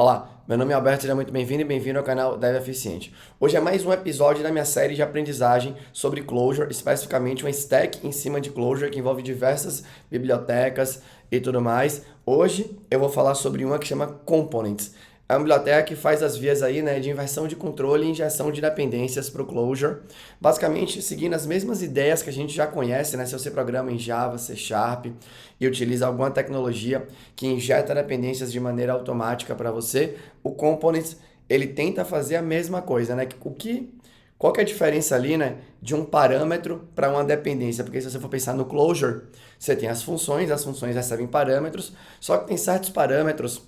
Olá, meu nome é Alberto, seja muito bem-vindo e bem-vindo ao canal Dev Eficiente. Hoje é mais um episódio da minha série de aprendizagem sobre Clojure, especificamente uma stack em cima de Clojure que envolve diversas bibliotecas e tudo mais. Hoje eu vou falar sobre uma que chama Components. É uma biblioteca que faz as vias aí, né, de inversão de controle e injeção de dependências para o Clojure, basicamente seguindo as mesmas ideias que a gente já conhece, né, se você programa em Java, C Sharp e utiliza alguma tecnologia que injeta dependências de maneira automática para você, o Components ele tenta fazer a mesma coisa, né? Qual que é a diferença ali, né, de um parâmetro para uma dependência? Porque se você for pensar no Clojure, você tem as funções recebem parâmetros, só que tem certos parâmetros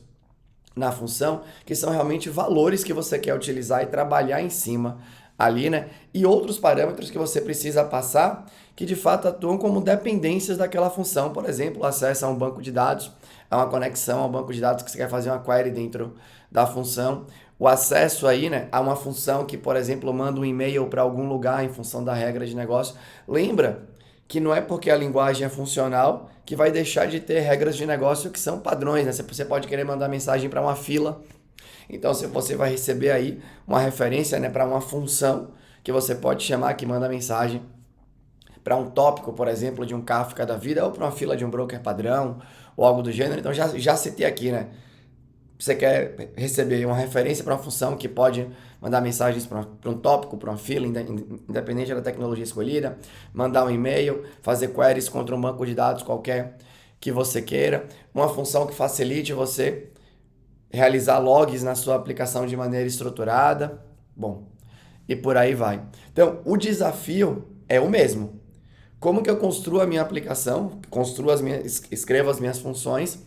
na função, que são realmente valores que você quer utilizar e trabalhar em cima ali, né? E outros parâmetros que você precisa passar que de fato atuam como dependências daquela função, por exemplo, acesso a um banco de dados, a uma conexão ao banco de dados que você quer fazer uma query dentro da função, o acesso aí, né, a uma função que, por exemplo, manda um e-mail para algum lugar em função da regra de negócio. Lembra que não é porque a linguagem é funcional que vai deixar de ter regras de negócio que são padrões, né? Você pode querer mandar mensagem para uma fila, então se você vai receber aí uma referência, né, para uma função que você pode chamar que manda mensagem para um tópico, por exemplo, de um Kafka da vida ou para uma fila de um broker padrão ou algo do gênero. Então já citei aqui, né? Você quer receber uma referência para uma função que pode mandar mensagens para um tópico, para uma fila, independente da tecnologia escolhida, mandar um e-mail, fazer queries contra um banco de dados qualquer que você queira, uma função que facilite você realizar logs na sua aplicação de maneira estruturada, bom, e por aí vai. Então, o desafio é o mesmo. Como que eu construo a minha aplicação, escrevo as minhas funções,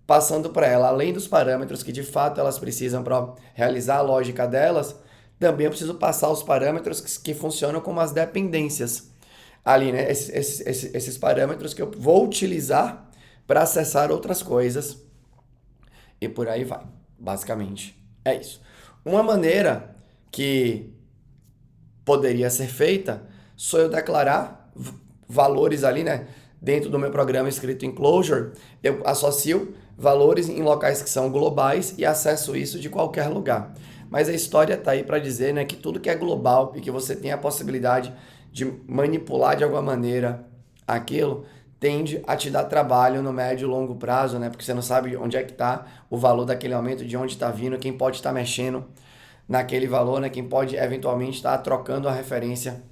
passando para ela, além dos parâmetros que de fato elas precisam para realizar a lógica delas, também eu preciso passar os parâmetros que funcionam como as dependências. Ali, né? Esses parâmetros que eu vou utilizar para acessar outras coisas e por aí vai. Basicamente, é isso. Uma maneira que poderia ser feita sou eu declarar valores ali, né? Dentro do meu programa escrito em Clojure, eu associo valores em locais que são globais e acesso isso de qualquer lugar. Mas a história está aí para dizer, né, que tudo que é global e que você tem a possibilidade de manipular de alguma maneira aquilo, tende a te dar trabalho no médio e longo prazo, né? Porque você não sabe onde é que está o valor daquele aumento, de onde está vindo, quem pode estar mexendo naquele valor, né? Quem pode eventualmente estar trocando a referência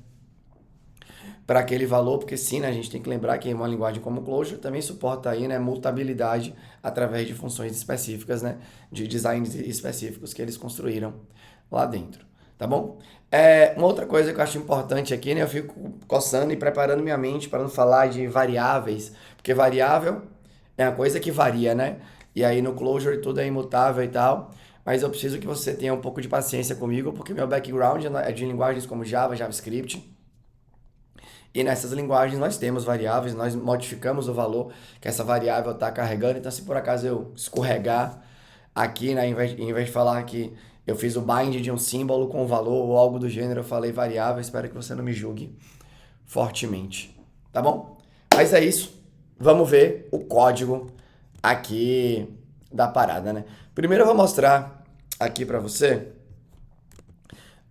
para aquele valor, porque sim, né, a gente tem que lembrar que uma linguagem como Clojure também suporta aí, né, mutabilidade através de funções específicas, né, de designs específicos que eles construíram lá dentro, tá bom? Uma outra coisa que eu acho importante aqui, né, eu fico coçando e preparando minha mente para não falar de variáveis, porque variável é uma coisa que varia, né? E aí no Clojure tudo é imutável e tal, mas eu preciso que você tenha um pouco de paciência comigo, porque meu background é de linguagens como Java, JavaScript, e nessas linguagens nós temos variáveis, nós modificamos o valor que essa variável está carregando. Então, se por acaso eu escorregar aqui, né, em vez de falar que eu fiz o bind de um símbolo com valor ou algo do gênero, eu falei variável, espero que você não me julgue fortemente. Tá bom? Mas é isso. Vamos ver o código aqui da parada, né? Primeiro eu vou mostrar aqui para você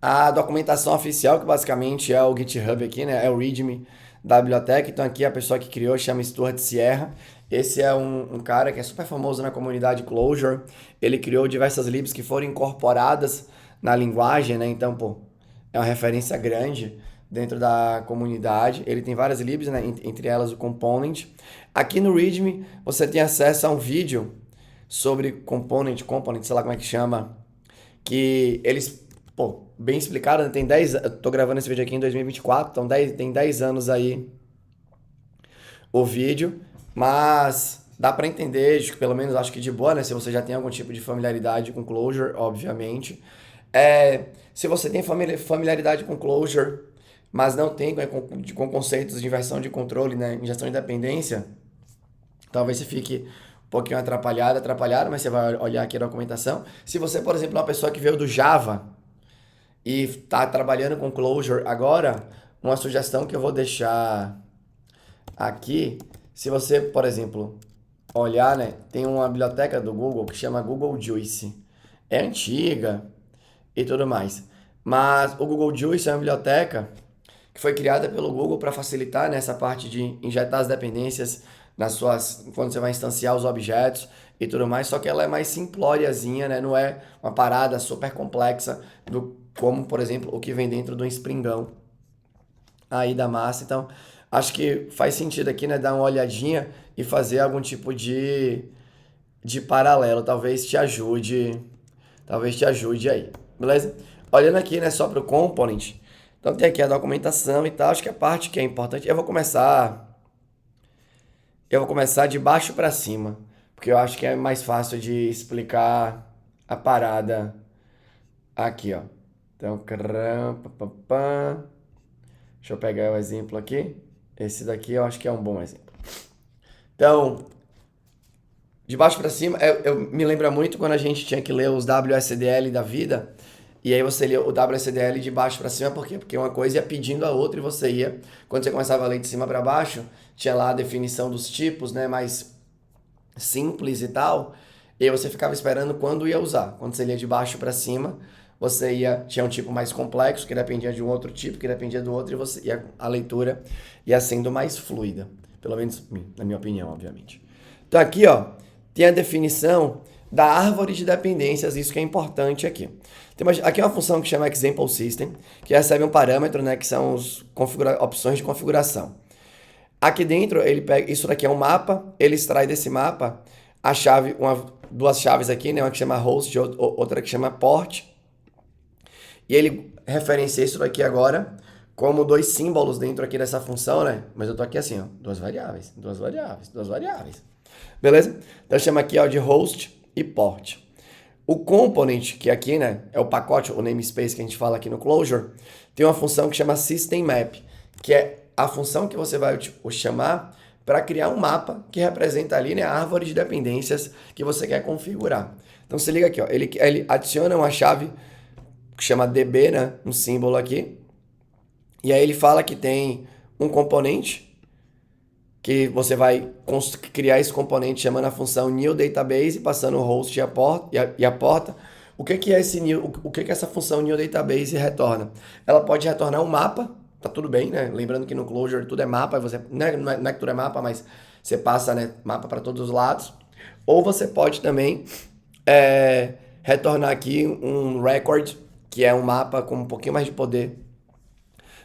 a documentação oficial, que basicamente é o GitHub aqui, né? É o README da biblioteca. Então aqui a pessoa que criou chama Stuart Sierra. Esse é um cara que é super famoso na comunidade Clojure. Ele criou diversas libs que foram incorporadas na linguagem, né? Então, pô, é uma referência grande dentro da comunidade. Ele tem várias libs, né? Entre elas o Component. Aqui no README você tem acesso a um vídeo sobre Component, sei lá como é que chama, que eles, pô, bem explicado, né? Tem 10, eu tô gravando esse vídeo aqui em 2024, então tem 10 anos aí o vídeo, mas dá para entender, pelo menos acho que de boa, né? Se você já tem algum tipo de familiaridade com Clojure, obviamente. Se você tem familiaridade com Clojure, mas não tem com conceitos de inversão de controle, né? Injeção de dependência, talvez você fique um pouquinho atrapalhado, mas você vai olhar aqui a documentação. Se você, por exemplo, é uma pessoa que veio do Java, e está trabalhando com Clojure agora, uma sugestão que eu vou deixar aqui, se você, por exemplo, olhar, né, tem uma biblioteca do Google que chama Google Juice. é antiga e tudo mais. Mas o Google Juice é uma biblioteca que foi criada pelo Google para facilitar nessa parte de injetar as dependências nas suas, quando você vai instanciar os objetos e tudo mais, só que ela é mais simplóriazinha, né? Não é uma parada super complexa como, por exemplo, o que vem dentro do Springão aí da massa. Então, acho que faz sentido aqui, né, dar uma olhadinha e fazer algum tipo de paralelo, talvez te ajude aí, beleza? Olhando aqui, né, só para o component, então tem aqui a documentação e tal, acho que a parte que é importante, eu vou começar de baixo para cima, porque eu acho que é mais fácil de explicar a parada aqui, ó. Então, deixa eu pegar o exemplo aqui. Esse daqui eu acho que é um bom exemplo. Então, de baixo para cima, me lembra muito quando a gente tinha que ler os WSDL da vida. E aí você lia o WSDL de baixo para cima, por quê? Porque uma coisa ia pedindo a outra e você ia. Quando você começava a ler de cima para baixo, tinha lá a definição dos tipos, né? Mais simples e tal. E aí você ficava esperando quando ia usar. Quando você lia de baixo para cima, tinha um tipo mais complexo, que dependia de um outro tipo, que dependia do outro, e a leitura ia sendo mais fluida. Pelo menos na minha opinião, obviamente. Então aqui, ó, tem a definição da árvore de dependências, isso que é importante aqui. Aqui é uma função que chama Example System, que recebe um parâmetro, né, que são as opções de configuração. Aqui dentro, ele pega, isso daqui é um mapa, ele extrai desse mapa a chave, duas chaves aqui, né, uma que chama host, outra que chama port, e ele referencia isso daqui agora como dois símbolos dentro aqui dessa função, né? Mas eu tô aqui assim, ó, duas variáveis, duas variáveis, duas variáveis. Beleza? Então chama aqui ó, de host e port. O component, que aqui, né, é o pacote, o namespace que a gente fala aqui no Clojure, tem uma função que chama system map, que é a função que você vai chamar para criar um mapa que representa ali, né, a árvore de dependências que você quer configurar. Então se liga aqui, ó, ele adiciona uma chave que chama db, né, um símbolo aqui, e aí ele fala que tem um componente que você vai criar esse componente chamando a função new database, passando o host e a porta. O que é esse new, o que essa função new database retorna? Ela pode retornar um mapa, tá tudo bem, né? Lembrando que no Clojure tudo é mapa, não é que tudo é mapa, mas você passa, né, mapa para todos os lados. Ou você pode também retornar aqui um record, que é um mapa com um pouquinho mais de poder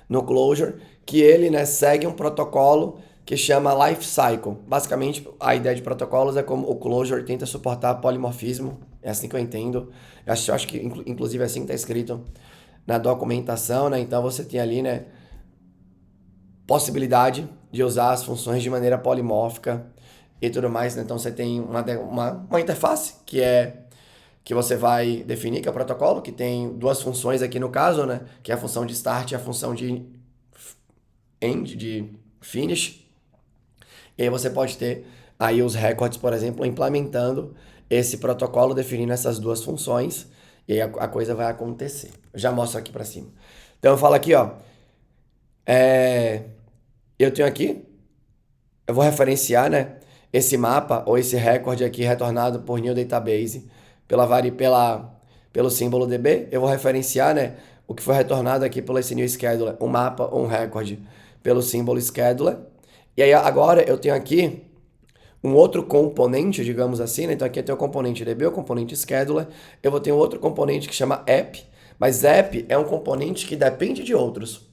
no Clojure, que ele, né, segue um protocolo que chama Lifecycle. Basicamente, a ideia de protocolos é como o Clojure tenta suportar polimorfismo, é assim que eu entendo. Eu acho que, inclusive, é assim que está escrito na documentação, né? Então, você tem ali, né, possibilidade de usar as funções de maneira polimórfica e tudo mais, né? Então, você tem uma interface que você vai definir, que é o protocolo, que tem duas funções aqui no caso, né? Que é a função de start e a função de end, de finish. E aí você pode ter aí os records, por exemplo, implementando esse protocolo, definindo essas duas funções, e aí a coisa vai acontecer. Eu já mostro aqui para cima. Então eu falo aqui, ó, eu tenho aqui, eu vou referenciar, né, esse mapa ou esse recorde aqui retornado por new database pelo símbolo DB, eu vou referenciar, né, o que foi retornado aqui pelo esse new scheduler, um mapa ou um recorde pelo símbolo scheduler. E aí agora eu tenho aqui um outro componente, digamos assim, né? Então aqui eu tenho o componente DB, o componente scheduler, eu vou ter um outro componente que chama app, mas app é um componente que depende de outros.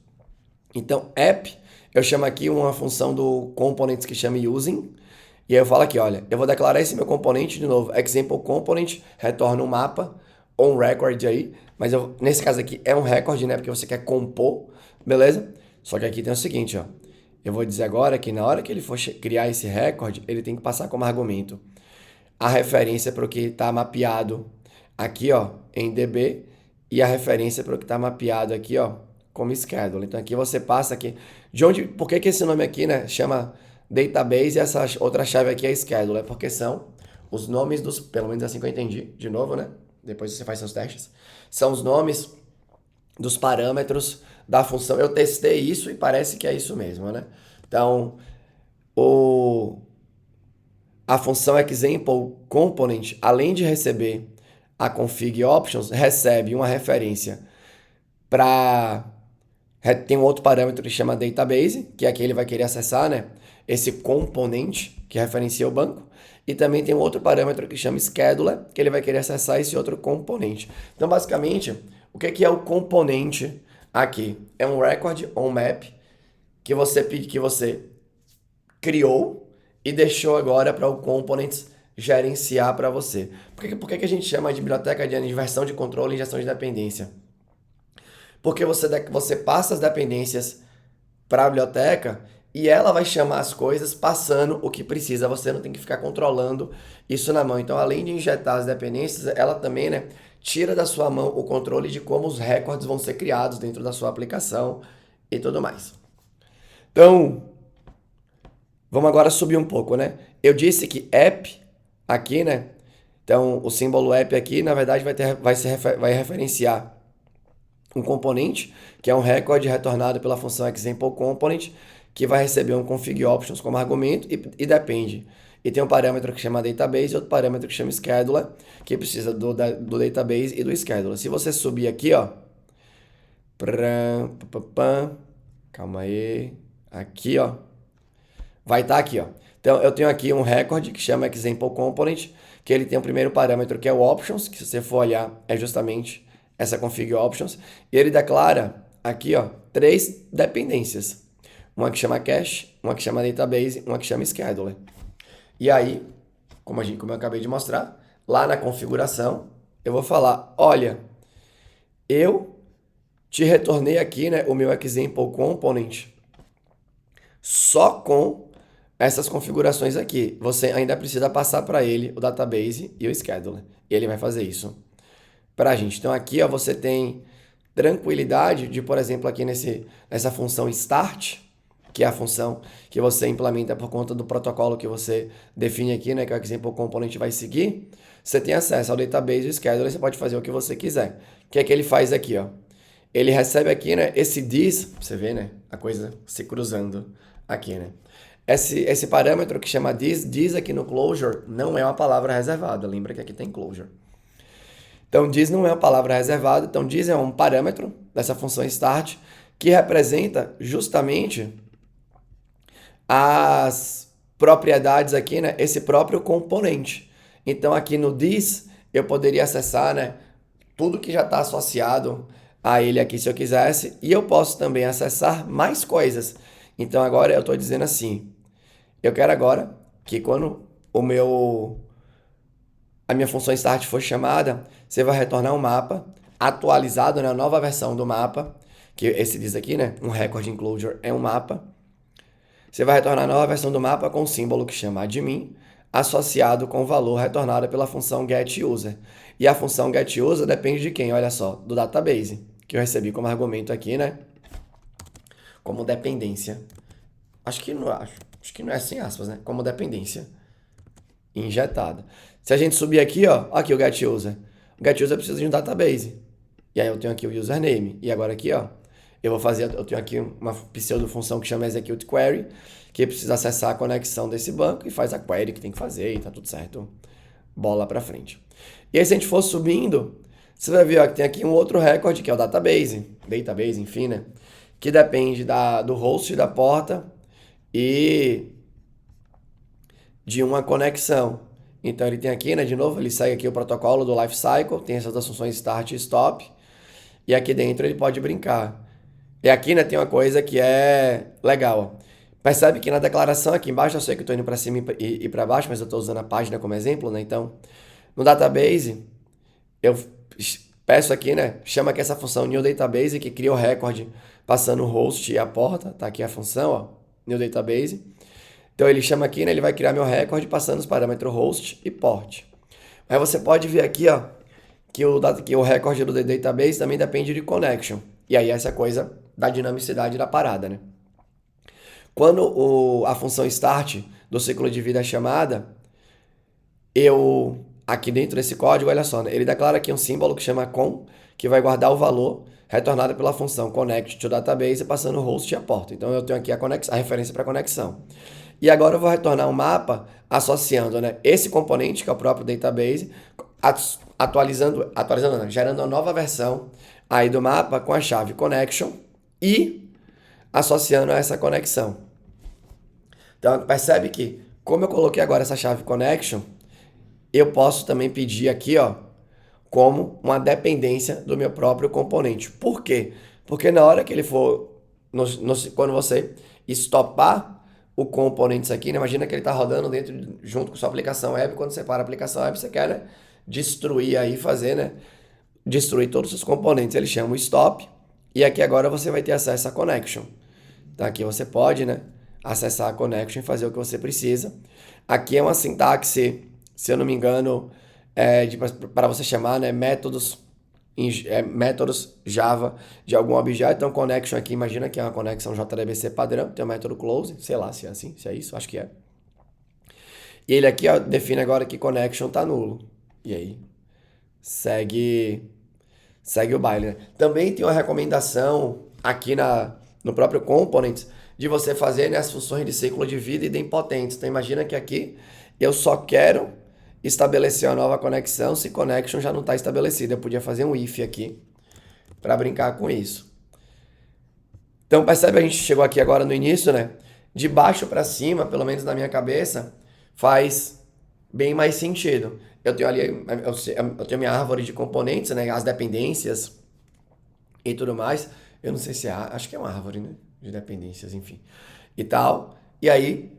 Então app, eu chamo aqui uma função do component que chama using, e aí eu falo aqui, olha, eu vou declarar esse meu componente de novo, example component, retorna um mapa ou um record aí, mas nesse caso aqui é um record, né? Porque você quer compor, beleza? Só que aqui tem o seguinte, ó. Eu vou dizer agora que na hora que ele for criar esse recorde, ele tem que passar como argumento a referência para o que está mapeado aqui, ó, em DB, e a referência para o que está mapeado aqui, ó, como schedule. Então aqui você passa aqui, por que esse nome aqui, né, chama database e essa outra chave aqui é schedule? É porque são os nomes pelo menos assim que eu entendi, de novo, né, depois você faz seus testes, são os nomes dos parâmetros da função. Eu testei isso e parece que é isso mesmo, né? Então, a função example component, além de receber a config options, recebe uma referência para... Tem um outro parâmetro que chama database, que aqui ele vai querer acessar, né, esse componente que referencia o banco. E também tem um outro parâmetro que chama scheduler, que ele vai querer acessar esse outro componente. Então, basicamente, o que é o componente aqui? É um record ou um map que você criou e deixou agora para o components gerenciar para você. Por que a gente chama de biblioteca de inversão de controle e injeção de dependência? Porque você passa as dependências para a biblioteca e ela vai chamar as coisas passando o que precisa. Você não tem que ficar controlando isso na mão. Então, além de injetar as dependências, ela também, né, tira da sua mão o controle de como os recordes vão ser criados dentro da sua aplicação e tudo mais. Então, vamos agora subir um pouco, né? Eu disse que app aqui, né? Então, o símbolo app aqui, na verdade, vai referenciar um componente, que é um record retornado pela função exampleComponent, que vai receber um config options como argumento e depende. E tem um parâmetro que chama database e outro parâmetro que chama scheduler, que precisa do database e do scheduler. Se você subir aqui, ó, calma aí, aqui, ó, vai estar aqui, ó. Então, eu tenho aqui um record que chama exampleComponent, que ele tem o primeiro parâmetro que é o options, que se você for olhar é justamente essa config options, e ele declara aqui, ó, 3 dependências. Uma que chama cache, uma que chama database, uma que chama scheduler. E aí, como eu acabei de mostrar, lá na configuração, eu vou falar, olha, eu te retornei aqui, né, o meu example component só com essas configurações aqui. Você ainda precisa passar para ele o database e o scheduler. E ele vai fazer isso para a gente. Então aqui, ó, você tem tranquilidade de, por exemplo, aqui nessa função start, que é a função que você implementa por conta do protocolo que você define aqui, né, que o example component vai seguir. Você tem acesso ao database e o scheduler, você pode fazer o que você quiser. O que é que ele faz aqui, ó? Ele recebe aqui, né, esse this, você vê, né, a coisa se cruzando aqui, né? Esse parâmetro que chama this aqui no closure não é uma palavra reservada. Lembra que aqui tem closure. Então, this não é uma palavra reservada. Então, this é um parâmetro dessa função start que representa justamente as propriedades aqui, né? Esse próprio componente. Então, aqui no this, eu poderia acessar, né, tudo que já está associado a ele aqui se eu quisesse. E eu posso também acessar mais coisas. Então, agora eu estou dizendo assim, eu quero agora que quando a minha função start for chamada, você vai retornar um mapa atualizado, né, a nova versão do mapa, que esse diz aqui, né, um record in closure é um mapa. Você vai retornar a nova versão do mapa com um símbolo que chama admin, associado com o valor retornado pela função getUser. E a função getUser depende de quem? Olha só, do database, que eu recebi como argumento aqui, né, como dependência. Acho que não é sem aspas, né? Como dependência injetada. Se a gente subir aqui, ó, aqui o getUser. O getUser precisa de um database. E aí eu tenho aqui o username. E agora aqui, ó, eu tenho aqui uma pseudo função que chama execute query, que precisa acessar a conexão desse banco e faz a query que tem que fazer e tá tudo certo. Bola pra frente. E aí se a gente for subindo, você vai ver, ó, que tem aqui um outro record que é o database, enfim, né? Que depende do host da porta e de uma conexão. Então ele tem aqui, né, de novo, ele segue aqui o protocolo do lifecycle, tem essas duas funções start e stop, e aqui dentro ele pode brincar. E aqui, né, tem uma coisa que é legal, ó. Percebe que na declaração aqui embaixo, eu sei que eu estou indo para cima e para baixo, mas eu estou usando a página como exemplo, né? Então, no database, eu peço aqui, né, chama aqui essa função new database, que cria o recorde passando o host e a porta, tá aqui a função, ó, new database. Então ele chama aqui, né, ele vai criar meu recorde passando os parâmetros host e port. Aí você pode ver aqui, ó, que o recorde do database também depende de connection. E aí essa coisa da dinamicidade da parada, né? Quando a função start do ciclo de vida é chamada, aqui dentro desse código, olha só, né, ele declara aqui um símbolo que chama com, que vai guardar o valor retornado pela função connect to database passando o host e a porta. Então eu tenho aqui a referência para conexão. E agora eu vou retornar um mapa associando, né, esse componente, que é o próprio database, atualizando não, gerando uma nova versão aí do mapa com a chave connection e associando a essa conexão. Então, percebe que, como eu coloquei agora essa chave connection, eu posso também pedir aqui, ó, como uma dependência do meu próprio componente. Por quê? Porque na hora que ele for, quando você estopar o componentes aqui, né? Imagina que ele está rodando dentro, junto com sua aplicação web. Quando você para a aplicação web, você quer, né, destruir aí, fazer, né, destruir todos os componentes. Ele chama o stop. E aqui agora você vai ter acesso à connection. Então aqui você pode, né, acessar a connection e fazer o que você precisa. Aqui é uma sintaxe, se eu não me engano, para você chamar, né, métodos Java de algum objeto. Então, connection aqui, imagina que é uma conexão JDBC padrão, tem o método close, sei lá se é assim, se é isso, acho que é. E ele aqui, ó, define agora que connection tá nulo. E aí, segue o baile, né? Também tem uma recomendação aqui no próprio component de você fazer, né, as funções de ciclo de vida idempotentes. Então, imagina que aqui eu só quero estabelecer uma nova conexão se connection já não está estabelecida. Eu podia fazer um if aqui para brincar com isso. Então, percebe, a gente chegou aqui agora no início, né? De baixo para cima, pelo menos na minha cabeça, faz bem mais sentido. Eu tenho ali, eu tenho minha árvore de componentes, né? As dependências e tudo mais. Eu não sei se é, acho que é uma árvore, né? De dependências, enfim. E tal. E aí,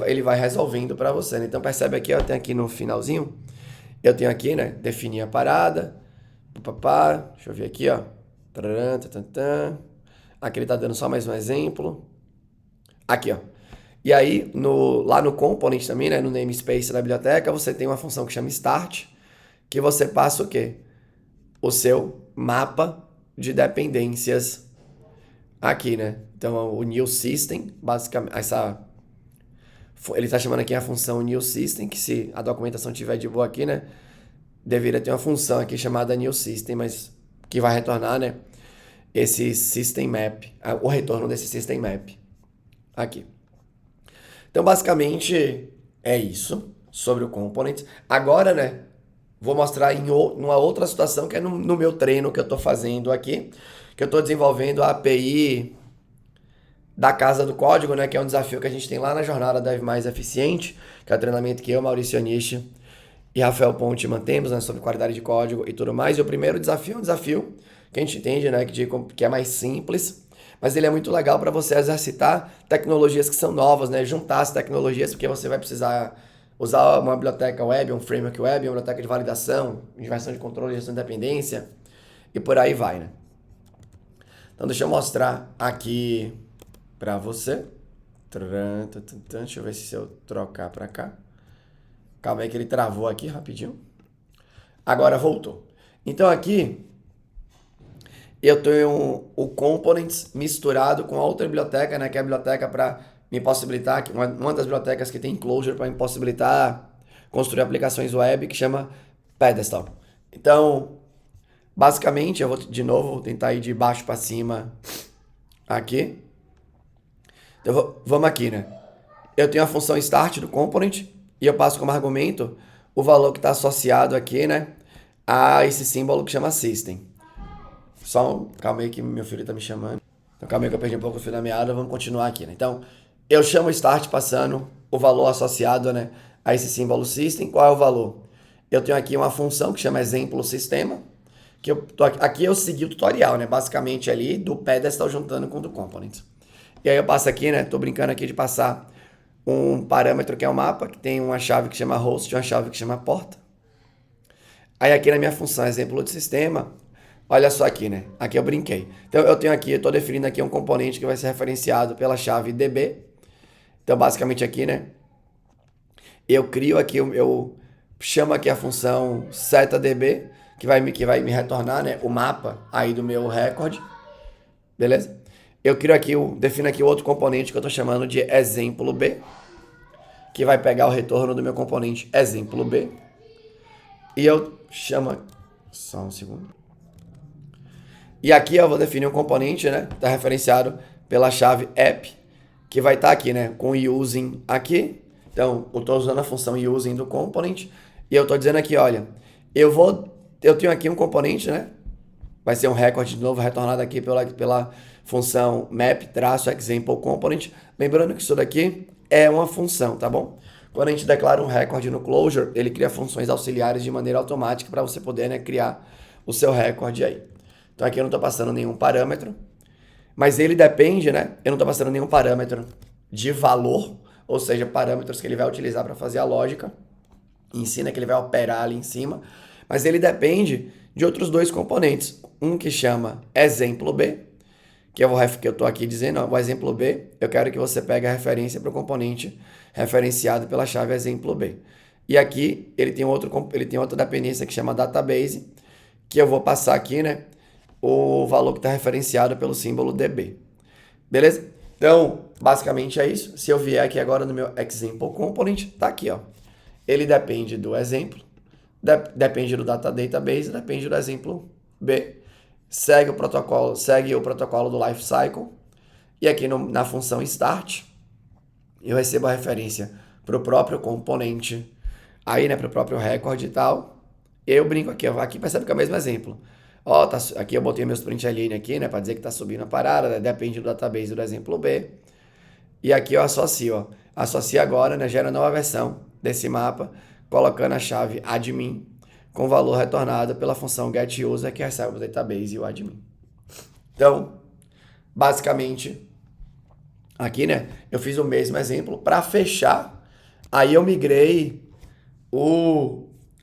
ele vai resolvendo para você, né? Então, percebe aqui, eu tenho aqui no finalzinho, eu tenho aqui, né? Definir a parada. Deixa eu ver aqui, ó. Aqui ele tá dando só mais um exemplo. Aqui, ó. E aí, lá no component também, né? No namespace da biblioteca, você tem uma função que chama start, que você passa o quê? O seu mapa de dependências aqui, né? Então, o new system, basicamente, ele está chamando aqui a função new system, que se a documentação tiver de boa aqui, né? Deveria ter uma função aqui chamada new system, mas que vai retornar, né? Esse system map, o retorno desse system map aqui. Então, basicamente, é isso sobre o component. Agora, né? Vou mostrar numa outra situação, que é no meu treino que eu estou fazendo aqui, que eu estou desenvolvendo a API da Casa do Código, né, que é um desafio que a gente tem lá na jornada Dev Mais Eficiente, que é o treinamento que eu, Maurício Anishi e Rafael Ponte mantemos, né, sobre qualidade de código e tudo mais. E o primeiro desafio é um desafio que a gente entende, né, que é mais simples, mas ele é muito legal para você exercitar tecnologias que são novas, né, juntar as tecnologias, porque você vai precisar usar uma biblioteca web, um framework web, uma biblioteca de validação, de versão de controle, gestão de dependência, e por aí vai, né. Então deixa eu mostrar aqui para você. Deixa eu ver se eu trocar para cá. Calma aí que ele travou aqui rapidinho. Agora voltou. Então aqui eu tenho o components misturado com a outra biblioteca, né, que é a biblioteca para me possibilitar, uma das bibliotecas que tem Clojure para me possibilitar construir aplicações web, que chama Pedestal. Então, basicamente, eu vou de novo tentar ir de baixo para cima aqui. Então, vamos aqui, né? Eu tenho a função start do component e eu passo como argumento o valor que está associado aqui, né, a esse símbolo que chama system. Calma aí que meu filho está me chamando. Então, calma aí que eu perdi um pouco o fio da meada, vamos continuar aqui, né? Então, eu chamo o start passando o valor associado, né, a esse símbolo system. Qual é o valor? Eu tenho aqui uma função que chama exemplo sistema, que aqui eu segui o tutorial, né, basicamente ali do pedestal juntando com o do component. E aí eu passo aqui, né, tô brincando aqui de passar um parâmetro que é o mapa, que tem uma chave que chama host e uma chave que chama porta. Aí aqui na minha função exemplo de sistema, olha só aqui, né? Aqui eu brinquei. Então eu estou definindo aqui um componente que vai ser referenciado pela chave db. Então basicamente aqui, né? Eu crio aqui, eu chamo aqui a função setDB, que vai me retornar, né, o mapa aí do meu recorde. Beleza? Eu crio aqui, defino aqui outro componente que eu estou chamando de exemplo B, que vai pegar o retorno do meu componente exemplo B. E eu chamo... Só um segundo. E aqui eu vou definir um componente, né? Está referenciado pela chave app, que vai estar aqui, né? Com using aqui. Então, eu estou usando a função using do component. E eu estou dizendo aqui, olha, eu vou eu tenho aqui um componente, né? Vai ser um recorde de novo retornado aqui pela função map-example component. Lembrando que isso daqui é uma função, tá bom? Quando a gente declara um recorde no Clojure, ele cria funções auxiliares de maneira automática para você poder, né, criar o seu recorde aí. Então aqui eu não estou passando nenhum parâmetro, mas ele depende, né? Eu não estou passando nenhum parâmetro de valor, ou seja, parâmetros que ele vai utilizar para fazer a lógica em si, né, que ele vai operar ali em cima, mas ele depende de outros dois componentes. Um que chama exemplo B, que eu estou aqui dizendo, ó, o exemplo B, eu quero que você pegue a referência para o componente referenciado pela chave exemplo B. E aqui ele tem outra dependência que chama database, que eu vou passar aqui, né, o valor que está referenciado pelo símbolo DB. Beleza? Então, basicamente é isso. Se eu vier aqui agora no meu example component, tá aqui, ó. Ele depende do exemplo, depende do database, depende do exemplo B. Segue o protocolo do lifecycle. E aqui na função start, eu recebo a referência para o próprio componente, aí, né, para o próprio recorde e tal. E aí eu brinco aqui, ó, aqui percebe que é o mesmo exemplo. Ó, aqui eu botei meus print line aqui, né, para dizer que tá subindo a parada, né, depende do database do exemplo B. E aqui eu associo, ó. Associo agora, né, gera nova versão desse mapa, colocando a chave admin com valor retornado pela função getUser que recebe o database e o admin. Então, basicamente, aqui, né, eu fiz o mesmo exemplo para fechar. Aí eu migrei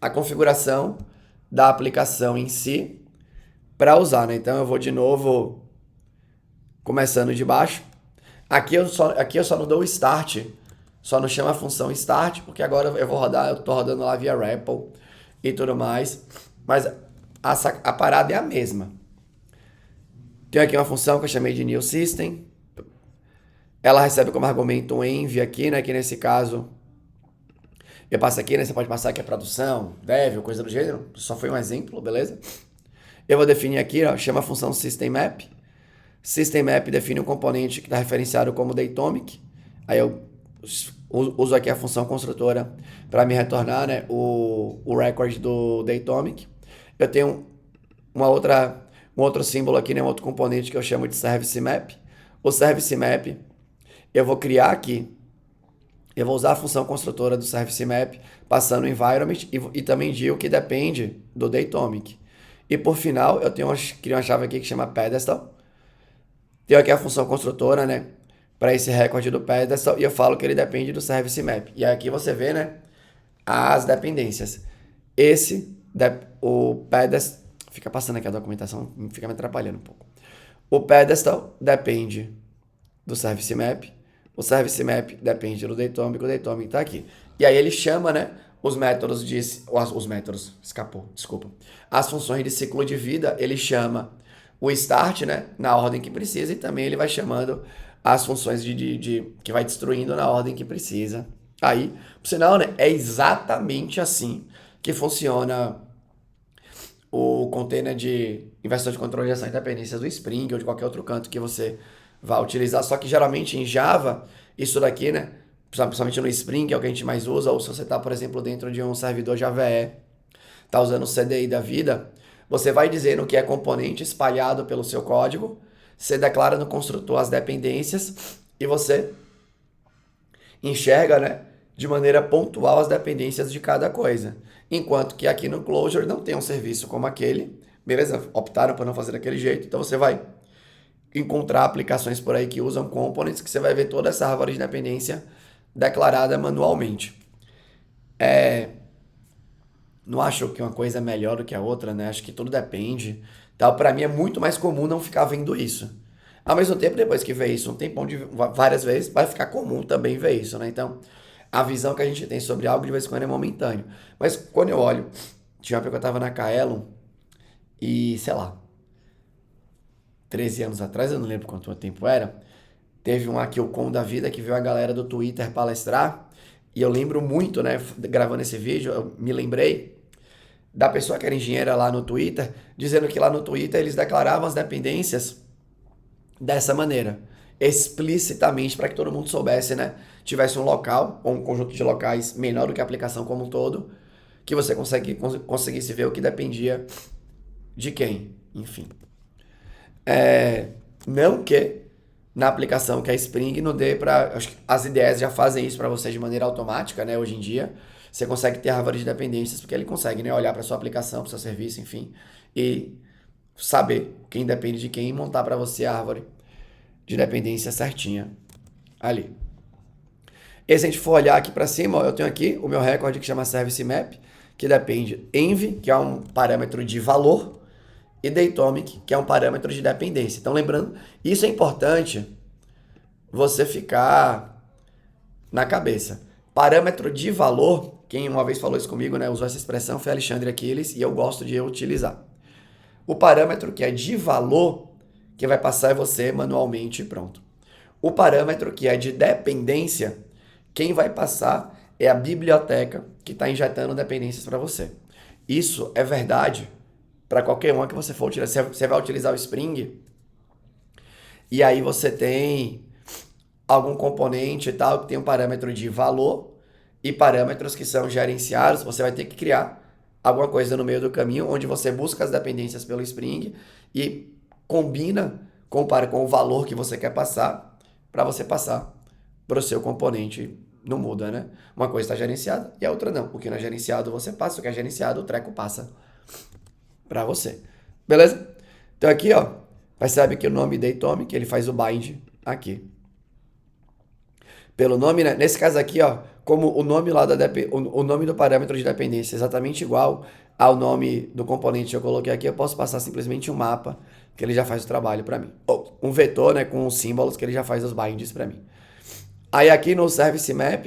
a configuração da aplicação em si para usar, né? Então eu vou de novo começando de baixo. Aqui eu só não dou o start, só não chamo a função start, porque agora eu tô rodando lá via REPL e tudo mais, mas a parada é a mesma. Tem aqui uma função que eu chamei de new system, ela recebe como argumento um env aqui, né, que nesse caso eu passo aqui, né, você pode passar aqui a tradução, dev ou coisa do gênero, só foi um exemplo, beleza? Eu vou definir aqui, ó, chama a função system_map. System_map define um componente que está referenciado como datomic. Aí eu uso aqui a função construtora para me retornar, né, o record do datomic. Eu tenho um outro símbolo aqui, né, um outro componente que eu chamo de service_map. O service_map eu vou criar aqui. Eu vou usar a função construtora do service_map passando o environment e também digo que depende do datomic. E por final, eu crio uma chave aqui que chama pedestal. Tenho aqui a função construtora, né, para esse recorde do pedestal, e eu falo que ele depende do service map. E aqui você vê, né, as dependências. O pedestal, fica passando aqui a documentação, fica me atrapalhando um pouco. O pedestal depende do service map, o service map depende do datomic, o datomic está aqui. E aí ele chama, né, as funções de ciclo de vida, ele chama o start, né, na ordem que precisa, e também ele vai chamando as funções que vai destruindo na ordem que precisa. Aí, por sinal, né, é exatamente assim que funciona o container de inversor de controle de ação e dependências do Spring ou de qualquer outro canto que você vai utilizar. Só que geralmente em Java, isso daqui, né, principalmente no Spring, é o que a gente mais usa, ou se você está, por exemplo, dentro de um servidor JVE, está usando o CDI da vida, você vai dizendo que é componente espalhado pelo seu código, você declara no construtor as dependências e você enxerga, né, de maneira pontual as dependências de cada coisa. Enquanto que aqui no Clojure não tem um serviço como aquele, beleza? Optaram por não fazer daquele jeito, então você vai encontrar aplicações por aí que usam components, que você vai ver toda essa árvore de dependência declarada manualmente. Não acho que uma coisa é melhor do que a outra, né? Acho que tudo depende. Então, para mim é muito mais comum não ficar vendo isso. Ao mesmo tempo, depois que vê isso um tempão várias vezes, vai ficar comum também ver isso, né? Então, a visão que a gente tem sobre algo de vez em quando é momentâneo. Mas quando eu olho, tinha uma época que eu tava na Kaelon e, sei lá, 13 anos atrás, eu não lembro quanto tempo era, teve um AQCon da vida que veio a galera do Twitter palestrar, e eu lembro muito, né, gravando esse vídeo, eu me lembrei da pessoa que era engenheira lá no Twitter, dizendo que lá no Twitter eles declaravam as dependências dessa maneira, explicitamente, para que todo mundo soubesse, né, tivesse um local, ou um conjunto de locais menor do que a aplicação como um todo, que você conseguisse ver o que dependia de quem, enfim. Não que na aplicação que é Spring não dê para... As ideias já fazem isso para você de maneira automática, né? Hoje em dia, você consegue ter árvore de dependências, porque ele consegue, né? Olhar para sua aplicação, para o seu serviço, enfim, e saber quem depende de quem e montar para você a árvore de dependência certinha ali. E se a gente for olhar aqui para cima, ó, eu tenho aqui o meu recorde que chama Service Map, que depende env, que é um parâmetro de valor, e Datomic, que é um parâmetro de dependência. Então, lembrando, isso é importante você ficar na cabeça. Parâmetro de valor, quem uma vez falou isso comigo, né, usou essa expressão, foi Alexandre Aquiles, e eu gosto de utilizar. O parâmetro que é de valor, quem vai passar é você manualmente e pronto. O parâmetro que é de dependência, quem vai passar é a biblioteca que está injetando dependências para você. Isso é verdade para qualquer uma que você for utilizar. Você vai utilizar o Spring e aí você tem algum componente e tal que tem um parâmetro de valor e parâmetros que são gerenciados. Você vai ter que criar alguma coisa no meio do caminho onde você busca as dependências pelo Spring e combina, compara com o valor que você quer passar para você passar para o seu componente. Não muda, né? Uma coisa está gerenciada e a outra não. O que não é gerenciado você passa, o que é gerenciado o treco passa para você. Beleza? Então aqui, ó, percebe que o nome Datomic, ele faz o bind aqui. Pelo nome, né? Nesse caso aqui, ó, como o nome lá o nome do parâmetro de dependência é exatamente igual ao nome do componente que eu coloquei aqui, eu posso passar simplesmente um mapa que ele já faz o trabalho para mim. Ou um vetor, né, com os símbolos que ele já faz os binds para mim. Aí aqui no Service Map,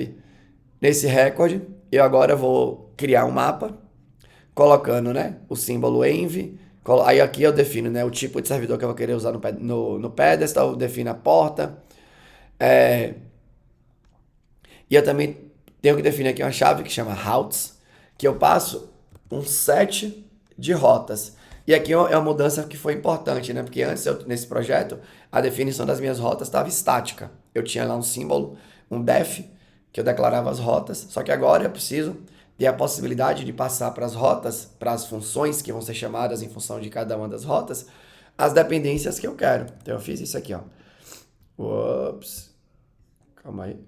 nesse recorde, eu agora vou criar um mapa, colocando, né, o símbolo env. Aí aqui eu defino, né, o tipo de servidor que eu vou querer usar no pedestal, eu defino a porta. E eu também tenho que definir aqui uma chave que chama routes, que eu passo um set de rotas. E aqui é uma mudança que foi importante, né? Porque antes, nesse projeto, a definição das minhas rotas estava estática. Eu tinha lá um símbolo, um def, que eu declarava as rotas, só que agora eu preciso ter a possibilidade de passar para as rotas, para as funções que vão ser chamadas em função de cada uma das rotas, as dependências que eu quero. Então eu fiz isso aqui, ó. Ups. Calma aí.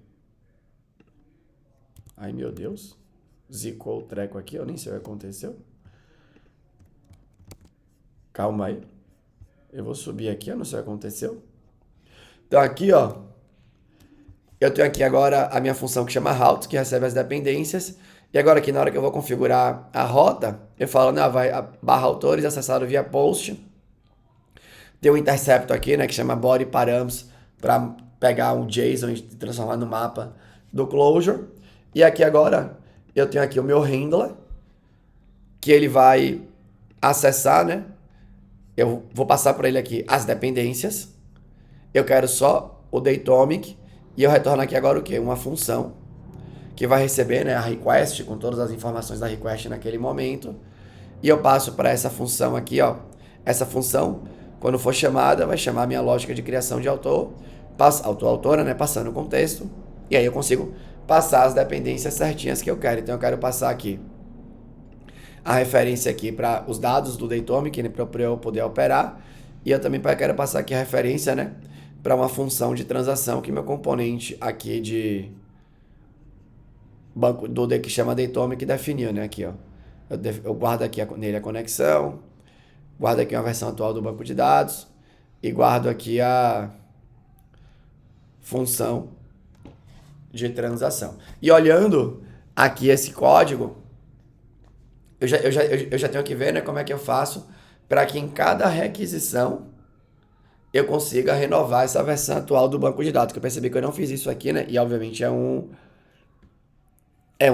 Ai, meu Deus. Zicou o treco aqui, eu nem sei o que aconteceu. Calma aí. Eu vou subir aqui, eu não sei o que aconteceu. Então aqui, ó, eu tenho aqui agora a minha função que chama route, que recebe as dependências. E agora aqui na hora que eu vou configurar a rota, eu falo, né, vai a barra autores acessado via post. Tem um intercepto aqui, né, que chama body params, para pegar um JSON e transformar no mapa do Clojure. E aqui agora eu tenho aqui o meu handler, que ele vai acessar, né? Eu vou passar para ele aqui as dependências. Eu quero só o Datomic. E eu retorno aqui agora o quê? Uma função que vai receber, né, a request com todas as informações da request naquele momento. E eu passo para essa função aqui, ó. Essa função, quando for chamada, vai chamar a minha lógica de criação de autor, autora, né, passando o contexto. E aí eu consigo passar as dependências certinhas que eu quero. Então eu quero passar aqui a referência aqui para os dados do Datomic, né, para eu poder operar. E eu também quero passar aqui a referência, né, para uma função de transação que meu componente aqui de banco do que chama Datomic definiu, né, aqui, ó. Eu guardo aqui nele a conexão, guardo aqui uma versão atual do banco de dados e guardo aqui a função de transação. E olhando aqui esse código, eu já tenho que ver, né, como é que eu faço para que em cada requisição eu consiga renovar essa versão atual do banco de dados, que eu percebi que eu não fiz isso aqui, né, e obviamente é um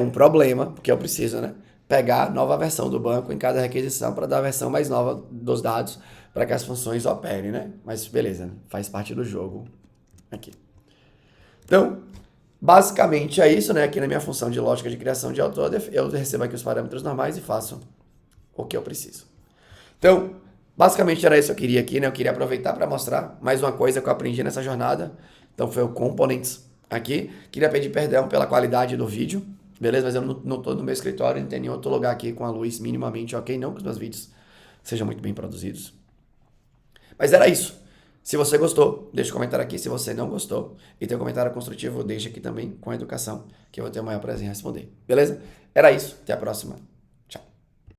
problema, porque eu preciso, né, pegar a nova versão do banco em cada requisição para dar a versão mais nova dos dados para que as funções operem, né? Mas beleza, né? Faz parte do jogo aqui. Então, basicamente é isso, né? Aqui na minha função de lógica de criação de autor, eu recebo aqui os parâmetros normais e faço o que eu preciso. Então, basicamente era isso que eu queria aqui, né? Eu queria aproveitar para mostrar mais uma coisa que eu aprendi nessa jornada. Então, foi o Components aqui. Queria pedir perdão pela qualidade do vídeo. beleza? Mas eu não tô no meu escritório, não tem nenhum outro lugar aqui com a luz minimamente ok, não que os meus vídeos sejam muito bem produzidos. Mas era isso. Se você gostou, deixa um comentário aqui. Se você não gostou e tem um comentário construtivo, deixa aqui também com a educação, que eu vou ter o maior prazer em responder. Beleza? Era isso. Até a próxima.